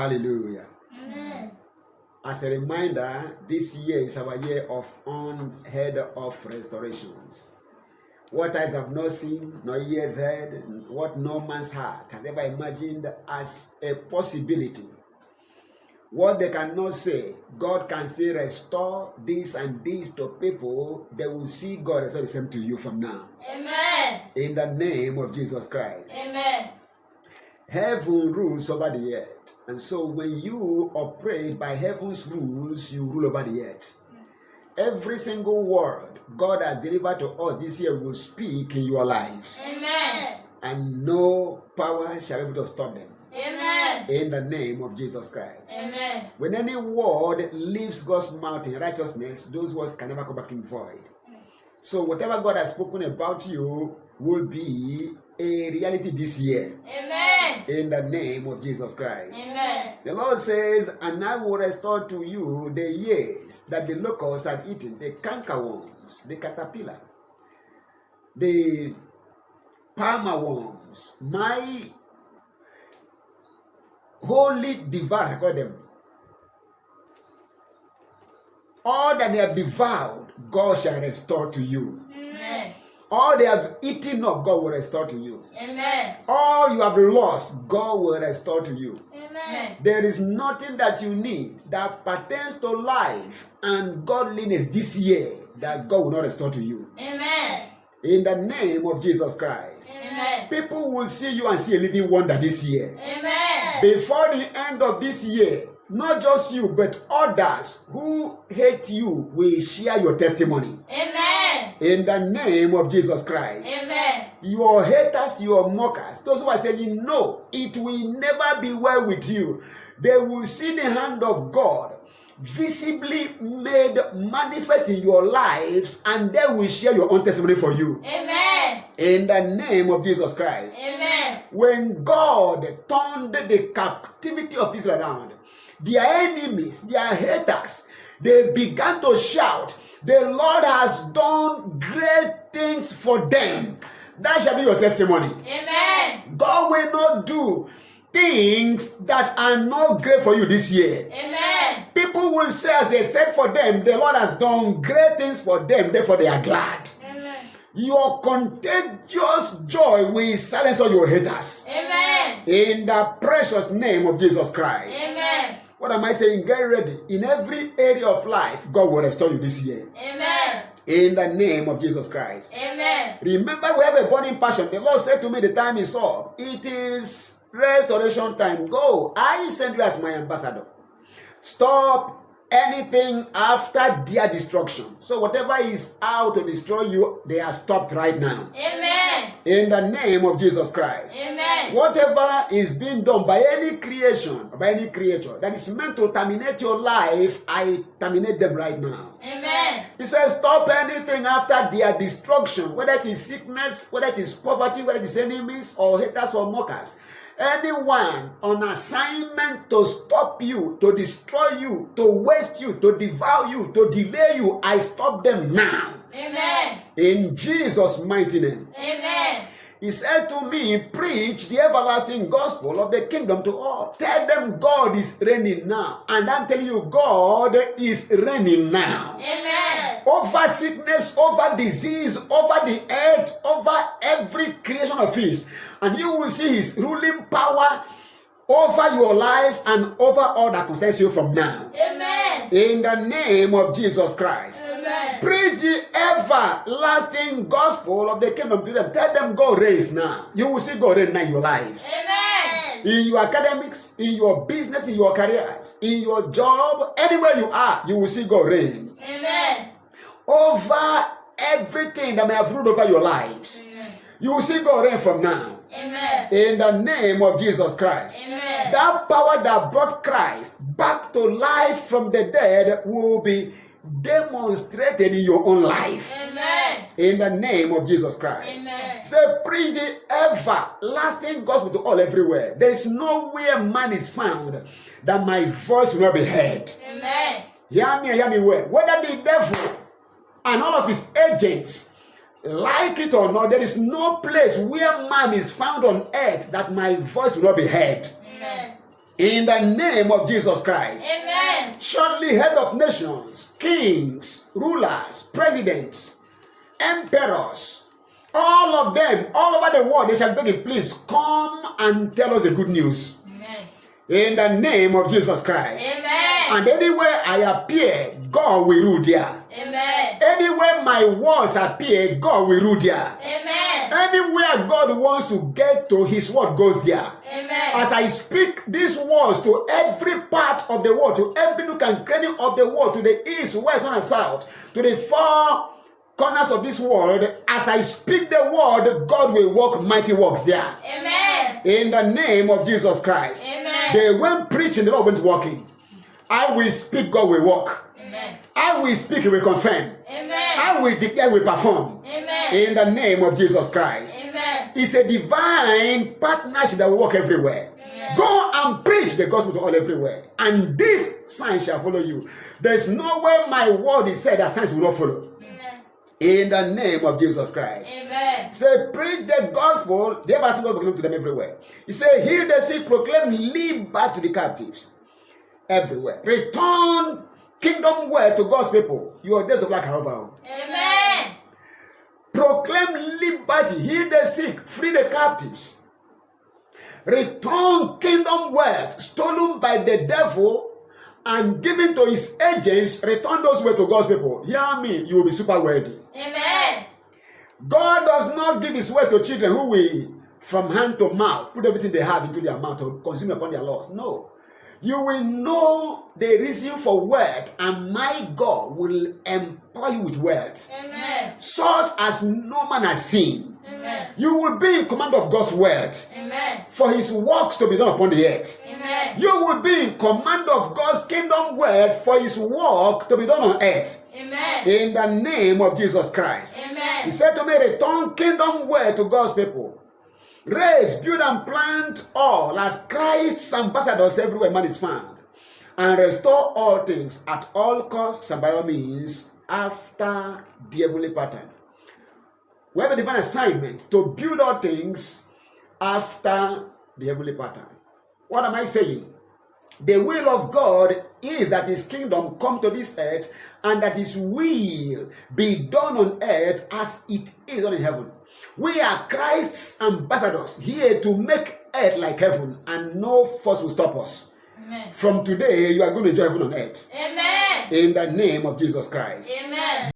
Hallelujah. Amen. As a reminder, this year is our year of unheard of restorations. What eyes have not seen, nor ears heard, what no man's heart has ever imagined as a possibility. What they cannot say, God can still restore this and this to people. They will see God restore the same to you from now. Amen. In the name of Jesus Christ. Amen. Heaven rules over the earth. And so when you operate by heaven's rules, you rule over the earth. Every single word God has delivered to us this year will speak in your lives. Amen. And no power shall be able to stop them. Amen. In the name of Jesus Christ. Amen. When any word leaves God's mouth in righteousness, those words can never come back in void. So whatever God has spoken about you will be a reality this year. Amen. In the name of Jesus Christ. Amen. The Lord says, and I will restore to you the years that the locusts had eaten, the cankerworms, the caterpillar, the palmer worms, my holy devour, I call them. All that they have devoured, God shall restore to you. Amen. All they have eaten up, God will restore to you. Amen. All you have lost, God will restore to you. Amen. There is nothing that you need that pertains to life and godliness this year that God will not restore to you. Amen. In the name of Jesus Christ. Amen. People will see you and see a living wonder this year. Amen. Before the end of this year, not just you, but others who hate you will share your testimony. Amen. In the name of Jesus Christ. Amen. Your haters, your mockers, those who are saying, no, it will never be well with you. They will see the hand of God visibly made manifest in your lives, and they will share your own testimony for you. Amen. In the name of Jesus Christ. Amen. When God turned the captivity of Israel around, their enemies, their haters, they began to shout, the Lord has done great things for them. That shall be your testimony. Amen. God will not do things that are not great for you this year. Amen. People will say, as they said for them, the Lord has done great things for them, therefore they are glad. Amen. Your contagious joy will silence all your haters. Amen. In the precious name of Jesus Christ. Amen. What am I saying? Get ready. In every area of life, God will restore you this year. Amen. In the name of Jesus Christ. Amen. Remember, we have a burning passion. The Lord said to me, the time is up. It is restoration time. Go. I send you as my ambassador. Stop anything after their destruction. So whatever is out to destroy you, they are stopped right now. Amen. In the name of Jesus Christ. Amen. Whatever is being done by any creation, by any creature that is meant to terminate your life, I terminate them right now. Amen. He says, stop anything after their destruction, whether it is sickness, whether it is poverty, whether it is enemies or haters or mockers. Anyone on assignment to stop you, to destroy you, to waste you, to devour you, to delay you, I stop them now. Amen. In Jesus' mighty name. Amen. He said to me, preach the everlasting gospel of the kingdom to all. Tell them God is reigning now. And I'm telling you, God is reigning now. Amen. Over sickness, over disease, over the earth, over every creation of his. And you will see his ruling power over your lives and over all that concerns you from now. Amen. In the name of Jesus Christ. Amen. Preach the everlasting gospel of the kingdom to them. Tell them God reigns now. You will see God reign now in your lives. Amen. In your academics, in your business, in your careers, in your job, anywhere you are, you will see God reign. Amen. Over everything that may have ruled over your lives. Amen. You will see God reign from now. Amen. In the name of Jesus Christ. Amen. That power that brought Christ back to life from the dead will be demonstrated in your own life. Amen. In the name of Jesus Christ. Amen. Say, preach the everlasting gospel to all everywhere. There is nowhere man is found that my voice will not be heard. Amen. Hear me well. Whether the devil and all of his agents like it or not, there is no place where man is found on earth that my voice will not be heard. Amen. In the name of Jesus Christ. Amen. Shortly, head of nations, kings, rulers, presidents, emperors, all of them, all over the world, they shall beg, please come and tell us the good news. Amen. In the name of Jesus Christ. Amen. And anywhere I appear, God will rule there. Amen. Anywhere my words appear, God will rule there. Amen. Anywhere God wants to get to, his word goes there. Amen. As I speak these words to every part of the world, to every nook and cranny of the world, to the east, west, and south, to the four corners of this world, as I speak the word, God will work mighty works there. Amen. In the name of Jesus Christ. Amen. They went preaching, the Lord went working. I will speak, God will work. Amen. I will speak, He will confirm. Amen. I will declare, will perform. Amen. In the name of Jesus Christ. Amen. It's a divine partnership that will work everywhere. Amen. Go and preach the gospel to all everywhere, and this sign shall follow you. There's no way my word is said that signs will not follow. Amen. In the name of Jesus Christ. Amen. Say, preach the gospel. The everlasting God will come to them everywhere. He said, heal the sick, proclaim liberty to the captives. Everywhere. Return kingdom word to God's people. Your days of lack are over. Amen. Proclaim liberty, heal the sick, free the captives. Return kingdom wealth stolen by the devil and given to his agents. Return those words to God's people. Hear me, you will be super wealthy. Amen. God does not give his word to children who will, from hand to mouth, put everything they have into their mouth to consume upon their loss. No. You will know the reason for wealth, and my God will empower you with wealth, Amen. such as no man has seen. Amen. You will be in command of God's wealth, Amen. for his works to be done upon the earth. Amen. You will be in command of God's kingdom wealth, for his work to be done on earth. Amen. In the name of Jesus Christ. Amen. He said to me, return kingdom wealth to God's people. Raise, build, and plant all as Christ's ambassadors everywhere man is found. And restore all things at all costs and by all means after the heavenly pattern. We have a divine assignment to build all things after the heavenly pattern. What am I saying? The will of God is that his kingdom come to this earth and that his will be done on earth as it is done in heaven. We are Christ's ambassadors here to make earth like heaven, and no force will stop us. Amen. From today, you are going to enjoy heaven on earth. Amen. In the name of Jesus Christ. Amen.